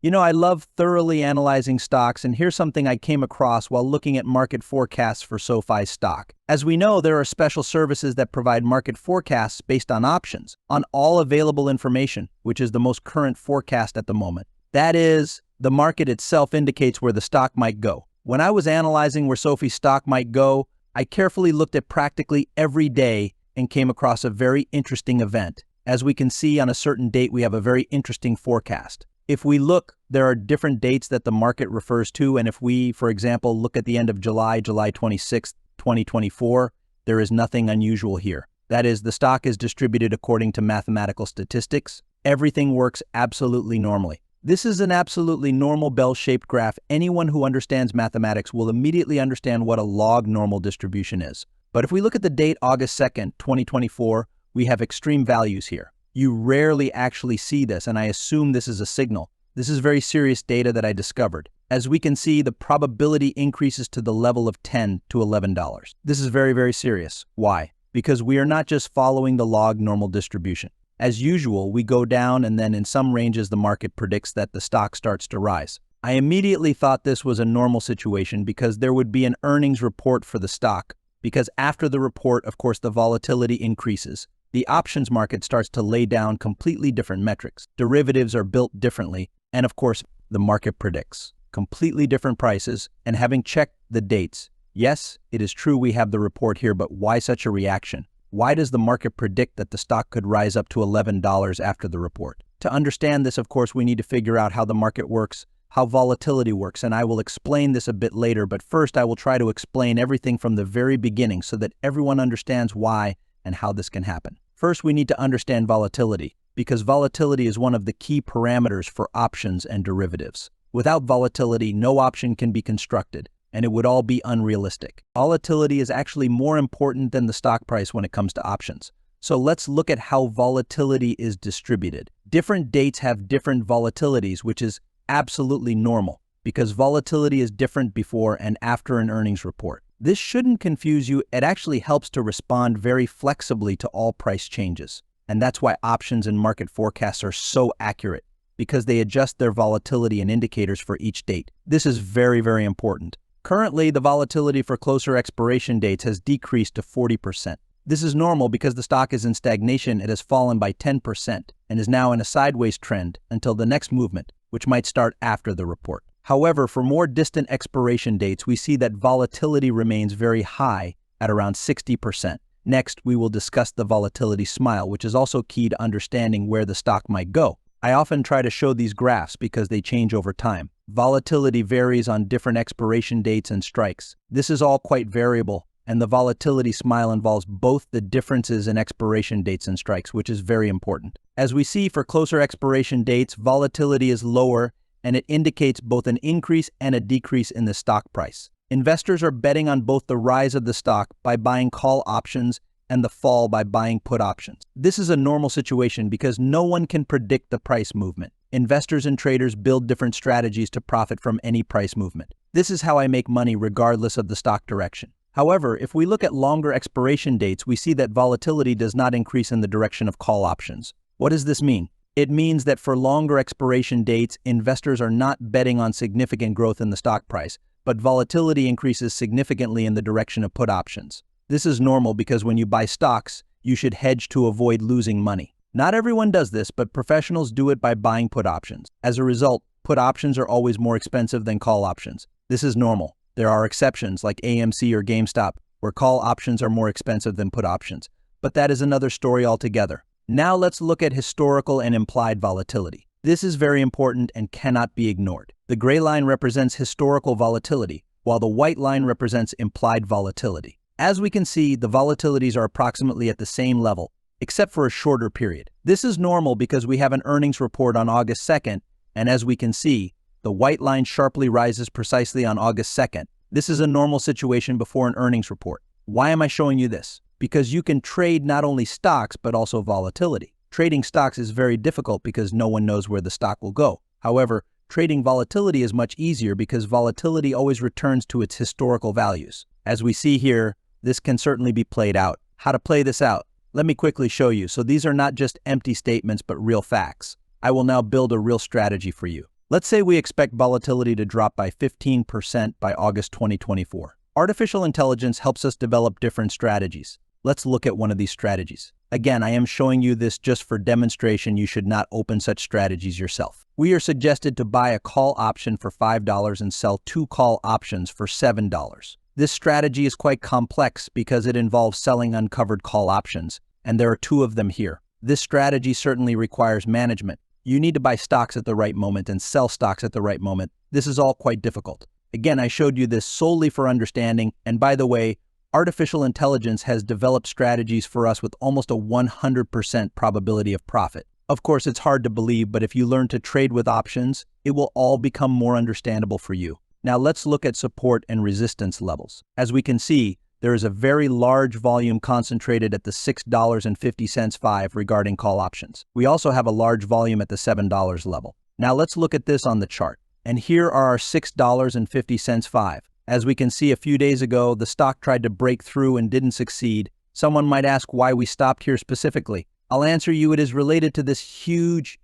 You know, I love thoroughly analyzing stocks, and here's something I came across while looking at market forecasts for SOFI stock. As we know, there are special services that provide market forecasts based on options, on all available information, which is the most current forecast at the moment. That is, the market itself indicates where the stock might go. When I was analyzing where SOFI stock might go, I carefully looked at practically every day and came across a very interesting event. As we can see, on a certain date, we have a very interesting forecast. If we look, there are different dates that the market refers to, and if we, for example, look at the end of July 26, 2024, there is nothing unusual here. That is, the stock is distributed according to mathematical statistics. Everything works absolutely normally. This is an absolutely normal bell-shaped graph. Anyone who understands mathematics will immediately understand what a log normal distribution is. But if we look at the date August 2nd, 2024, we have extreme values here. You rarely actually see this, and I assume this is a signal. This is very serious data that I discovered. As we can see, the probability increases to the level of $10 to $11. This is very, very serious. Why? Because we are not just following the log normal distribution. As usual, we go down, and then in some ranges the market predicts that the stock starts to rise. I immediately thought this was a normal situation because there would be an earnings report for the stock, because after the report, of course, the volatility increases. The options market starts to lay down completely different metrics. Derivatives are built differently, and of course, the market predicts completely different prices. And having checked the dates, yes, it is true we have the report here, but why such a reaction? Why does the market predict that the stock could rise up to $11 after the report? To understand this, of course, we need to figure out how the market works, how volatility works, and I will explain this a bit later, but first I will try to explain everything from the very beginning so that everyone understands why and how this can happen. First, we need to understand volatility, because volatility is one of the key parameters for options and derivatives. Without volatility, no option can be constructed, and it would all be unrealistic. Volatility is actually more important than the stock price when it comes to options. So let's look at how volatility is distributed. Different dates have different volatilities, which is absolutely normal, because volatility is different before and after an earnings report. This shouldn't confuse you. It actually helps to respond very flexibly to all price changes. And that's why options and market forecasts are so accurate, because they adjust their volatility and indicators for each date. This is very, very important. Currently, the volatility for closer expiration dates has decreased to 40%. This is normal because the stock is in stagnation. It has fallen by 10% and is now in a sideways trend until the next movement, which might start after the report. However, for more distant expiration dates, we see that volatility remains very high at around 60%. Next, we will discuss the volatility smile, which is also key to understanding where the stock might go. I often try to show these graphs because they change over time. Volatility varies on different expiration dates and strikes. This is all quite variable, and the volatility smile involves both the differences in expiration dates and strikes, which is very important. As we see, for closer expiration dates, volatility is lower, and it indicates both an increase and a decrease in the stock price. Investors are betting on both the rise of the stock by buying call options and the fall by buying put options. This is a normal situation because no one can predict the price movement. Investors and traders build different strategies to profit from any price movement. This is how I make money regardless of the stock direction. However, if we look at longer expiration dates, we see that volatility does not increase in the direction of call options. What does this mean? It means that for longer expiration dates, investors are not betting on significant growth in the stock price, but volatility increases significantly in the direction of put options. This is normal because when you buy stocks, you should hedge to avoid losing money. Not everyone does this, but professionals do it by buying put options. As a result, put options are always more expensive than call options. This is normal. There are exceptions like AMC or GameStop, where call options are more expensive than put options. But that is another story altogether. Now let's look at historical and implied volatility. This is very important and cannot be ignored. The gray line represents historical volatility, while the white line represents implied volatility. As we can see, the volatilities are approximately at the same level, except for a shorter period. This is normal because we have an earnings report on August 2nd, and as we can see, the white line sharply rises precisely on August 2nd. This is a normal situation before an earnings report. Why am I showing you this? Because you can trade not only stocks, but also volatility. Trading stocks is very difficult because no one knows where the stock will go. However, trading volatility is much easier because volatility always returns to its historical values. As we see here, this can certainly be played out. How to play this out? Let me quickly show you. So these are not just empty statements, but real facts. I will now build a real strategy for you. Let's say we expect volatility to drop by 15% by August 2024. Artificial intelligence helps us develop different strategies. Let's look at one of these strategies. Again, I am showing you this just for demonstration. You should not open such strategies yourself. We are suggested to buy a call option for $5 and sell 2 call options for $7. This strategy is quite complex because it involves selling uncovered call options, and there are 2 of them here. This strategy certainly requires management. You need to buy stocks at the right moment and sell stocks at the right moment. This is all quite difficult. Again, I showed you this solely for understanding, and by the way, artificial intelligence has developed strategies for us with almost a 100% probability of profit. Of course, it's hard to believe, but if you learn to trade with options, it will all become more understandable for you. Now let's look at support and resistance levels. As we can see, there is a very large volume concentrated at the $6.50 5 regarding call options. We also have a large volume at the $7 level. Now let's look at this on the chart. And here are our $6.50 5. As we can see, a few days ago, the stock tried to break through and didn't succeed. Someone might ask why we stopped here specifically. I'll answer you, it is related to this huge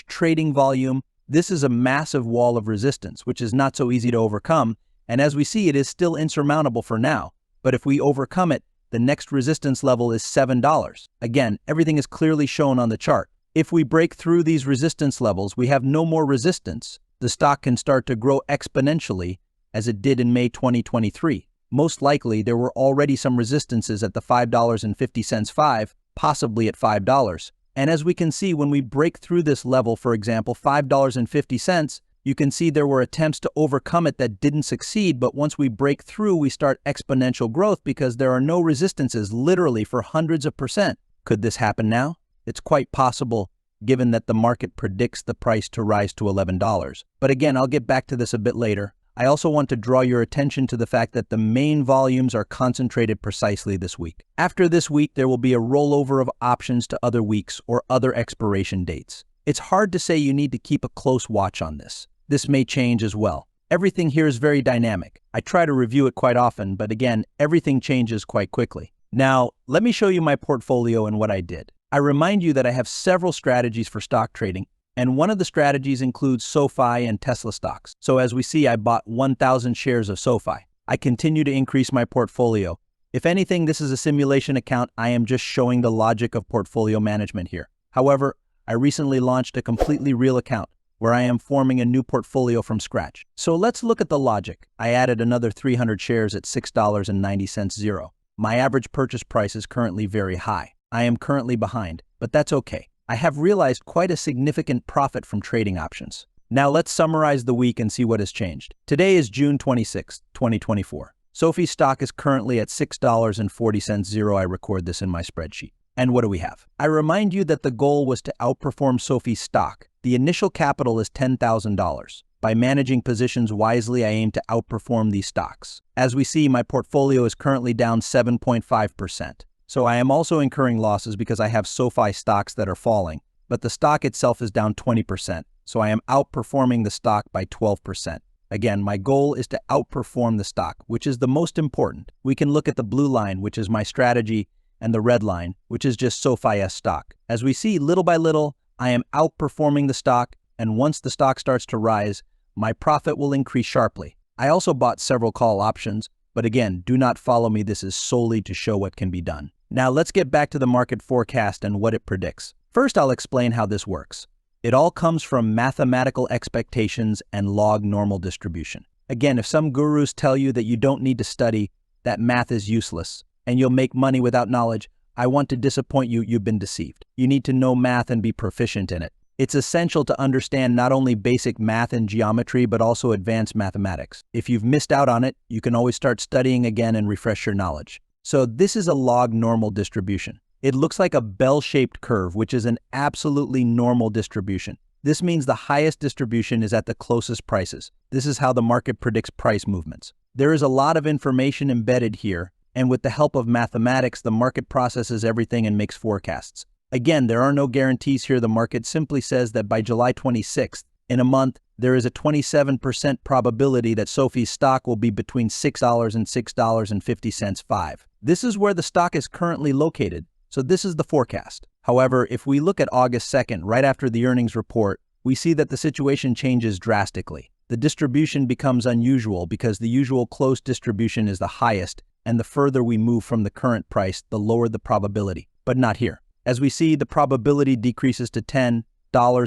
trading volume. This is a massive wall of resistance, which is not so easy to overcome. And as we see, it is still insurmountable for now. But if we overcome it, the next resistance level is $7. Again, everything is clearly shown on the chart. If we break through these resistance levels, we have no more resistance. The stock can start to grow exponentially as it did in May 2023. Most likely, there were already some resistances at the $5.50 5, possibly at $5. And as we can see, when we break through this level, for example, $5.50, you can see there were attempts to overcome it that didn't succeed, but once we break through, we start exponential growth because there are no resistances literally for hundreds of percent. Could this happen now? It's quite possible, given that the market predicts the price to rise to $11. But again, I'll get back to this a bit later. I also want to draw your attention to the fact that the main volumes are concentrated precisely this week. After this week, there will be a rollover of options to other weeks or other expiration dates. It's hard to say. You need to keep a close watch on this. This may change as well. Everything here is very dynamic. I try to review it quite often, but again, everything changes quite quickly. Now, let me show you my portfolio and what I did. I remind you that I have several strategies for stock trading, and one of the strategies includes SOFI and Tesla stocks. So as we see, I bought 1,000 shares of SOFI. I continue to increase my portfolio. If anything, this is a simulation account. I am just showing the logic of portfolio management here. However, I recently launched a completely real account where I am forming a new portfolio from scratch. So let's look at the logic. I added another 300 shares at $6.90 zero. My average purchase price is currently very high. I am currently behind, but that's okay. I have realized quite a significant profit from trading options. Now let's summarize the week and see what has changed. Today is June 26, 2024. SOFI stock is currently at $6.40 zero. I record this in my spreadsheet. And what do we have? I remind you that the goal was to outperform SOFI stock. The initial capital is $10,000. By managing positions wisely, I aim to outperform these stocks. As we see, my portfolio is currently down 7.5%. So I am also incurring losses because I have SOFI stocks that are falling, but the stock itself is down 20%, so I am outperforming the stock by 12%. Again, my goal is to outperform the stock, which is the most important. We can look at the blue line, which is my strategy, and the red line, which is just SOFI's stock. As we see, little by little, I am outperforming the stock, and once the stock starts to rise, my profit will increase sharply. I also bought several call options, but again, do not follow me. This is solely to show what can be done. Now let's get back to the market forecast and what it predicts. First, I'll explain how this works. It all comes from mathematical expectations and log normal distribution. Again, if some gurus tell you that you don't need to study, that math is useless, and you'll make money without knowledge, I want to disappoint you. You've been deceived. You need to know math and be proficient in it. It's essential to understand not only basic math and geometry, but also advanced mathematics. If you've missed out on it, you can always start studying again and refresh your knowledge. So this is a log normal distribution. It looks like a bell-shaped curve, which is an absolutely normal distribution. This means the highest distribution is at the closest prices. This is how the market predicts price movements. There is a lot of information embedded here, and with the help of mathematics, the market processes everything and makes forecasts. Again, there are no guarantees here. The market simply says that by July 26th, in a month, there is a 27% probability that SOFI's stock will be between $6 and $6.50 5. This is where the stock is currently located, so this is the forecast. However, if we look at August 2nd, right after the earnings report, we see that the situation changes drastically. The distribution becomes unusual because the usual close distribution is the highest, and the further we move from the current price, the lower the probability. But not here. As we see, the probability decreases to $10,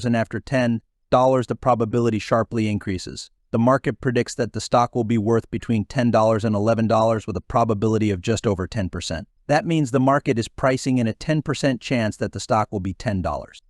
and after $10, the probability sharply increases. The market predicts that the stock will be worth between $10 and $11 with a probability of just over 10%. That means the market is pricing in a 10% chance that the stock will be $10.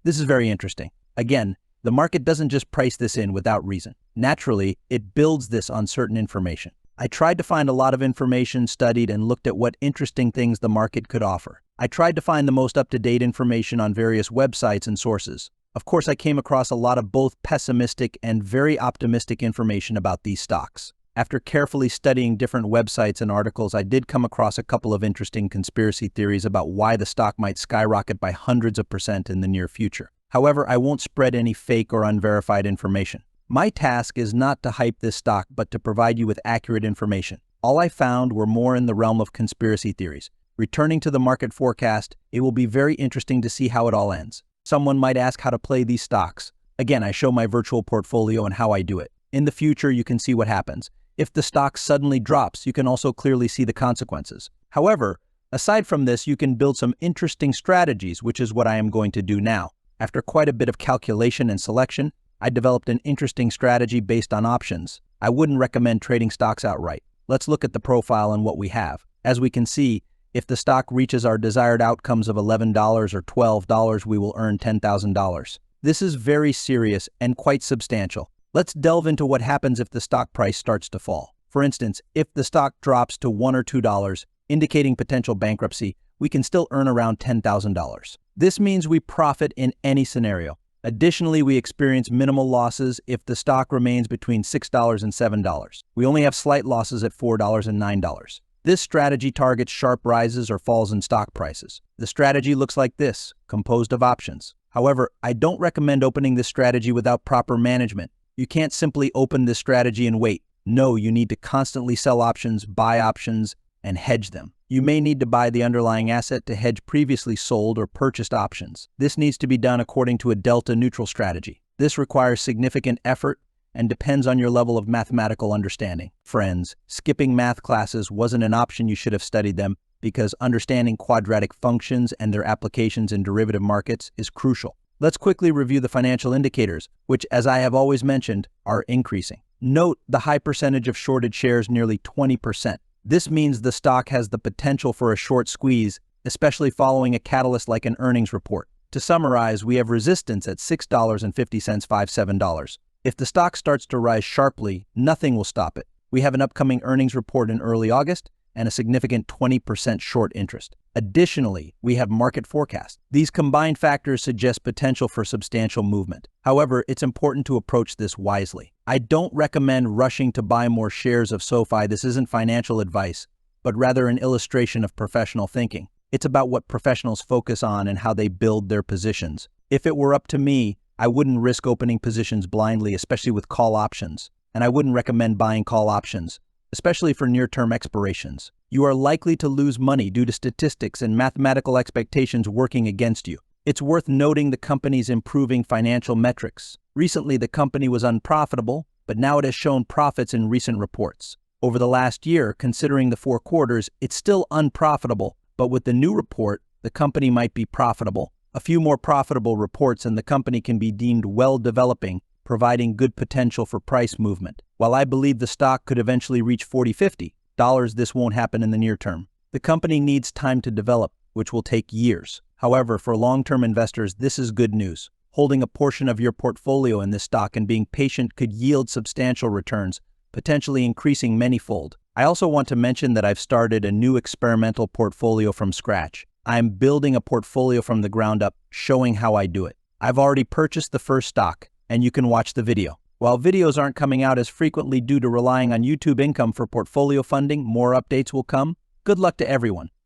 This is very interesting. Again, the market doesn't just price this in without reason. Naturally, it builds this on certain information. I tried to find a lot of information, studied, and looked at what interesting things the market could offer. I tried to find the most up-to-date information on various websites and sources. Of course, I came across a lot of both pessimistic and very optimistic information about these stocks. After carefully studying different websites and articles, I did come across a couple of interesting conspiracy theories about why the stock might skyrocket by hundreds of % in the near future. However, I won't spread any fake or unverified information. My task is not to hype this stock, but to provide you with accurate information. All I found were more in the realm of conspiracy theories. Returning to the market forecast, it will be very interesting to see how it all ends. Someone might ask how to play these stocks. Again, I show my virtual portfolio and how I do it. In the future, you can see what happens. If the stock suddenly drops, you can also clearly see the consequences. However, aside from this, you can build some interesting strategies, which is what I am going to do now. After quite a bit of calculation and selection, I developed an interesting strategy based on options. I wouldn't recommend trading stocks outright. Let's look at the profile and what we have. As we can see, if the stock reaches our desired outcomes of $11 or $12, we will earn $10,000. This is very serious and quite substantial. Let's delve into what happens if the stock price starts to fall. For instance, if the stock drops to $1 or $2, indicating potential bankruptcy, we can still earn around $10,000. This means we profit in any scenario. Additionally, we experience minimal losses if the stock remains between $6 and $7. We only have slight losses at $4 and $9. This strategy targets sharp rises or falls in stock prices. The strategy looks like this, composed of options. However, I don't recommend opening this strategy without proper management. You can't simply open this strategy and wait. No, you need to constantly sell options, buy options, and hedge them. You may need to buy the underlying asset to hedge previously sold or purchased options. This needs to be done according to a delta neutral strategy. This requires significant effort and depends on your level of mathematical understanding. Friends, skipping math classes wasn't an option. You should have studied them because understanding quadratic functions and their applications in derivative markets is crucial. Let's quickly review the financial indicators, which, as I have always mentioned, are increasing. Note the high percentage of shorted shares, nearly 20%. This means the stock has the potential for a short squeeze, especially following a catalyst like an earnings report. To summarize, we have resistance at $6.50, $7. If the stock starts to rise sharply, nothing will stop it. We have an upcoming earnings report in early August and a significant 20% short interest. Additionally, we have market forecasts. These combined factors suggest potential for substantial movement. However, it's important to approach this wisely. I don't recommend rushing to buy more shares of SOFI. This isn't financial advice, but rather an illustration of professional thinking. It's about what professionals focus on and how they build their positions. If it were up to me, I wouldn't risk opening positions blindly, especially with call options. And I wouldn't recommend buying call options, especially for near-term expirations. You are likely to lose money due to statistics and mathematical expectations working against you. It's worth noting the company's improving financial metrics. Recently, the company was unprofitable, but now it has shown profits in recent reports. Over the last year, considering the 4 quarters, it's still unprofitable, but with the new report, the company might be profitable. A few more profitable reports and the company can be deemed well developing, providing good potential for price movement. While I believe the stock could eventually reach $40, $50, this won't happen in the near term. The company needs time to develop, which will take years. However, for long-term investors, this is good news. Holding a portion of your portfolio in this stock and being patient could yield substantial returns, potentially increasing manyfold. I also want to mention that I've started a new experimental portfolio from scratch. I'm building a portfolio from the ground up, showing how I do it. I've already purchased the first stock, and you can watch the video. While videos aren't coming out as frequently due to relying on YouTube income for portfolio funding, more updates will come. Good luck to everyone.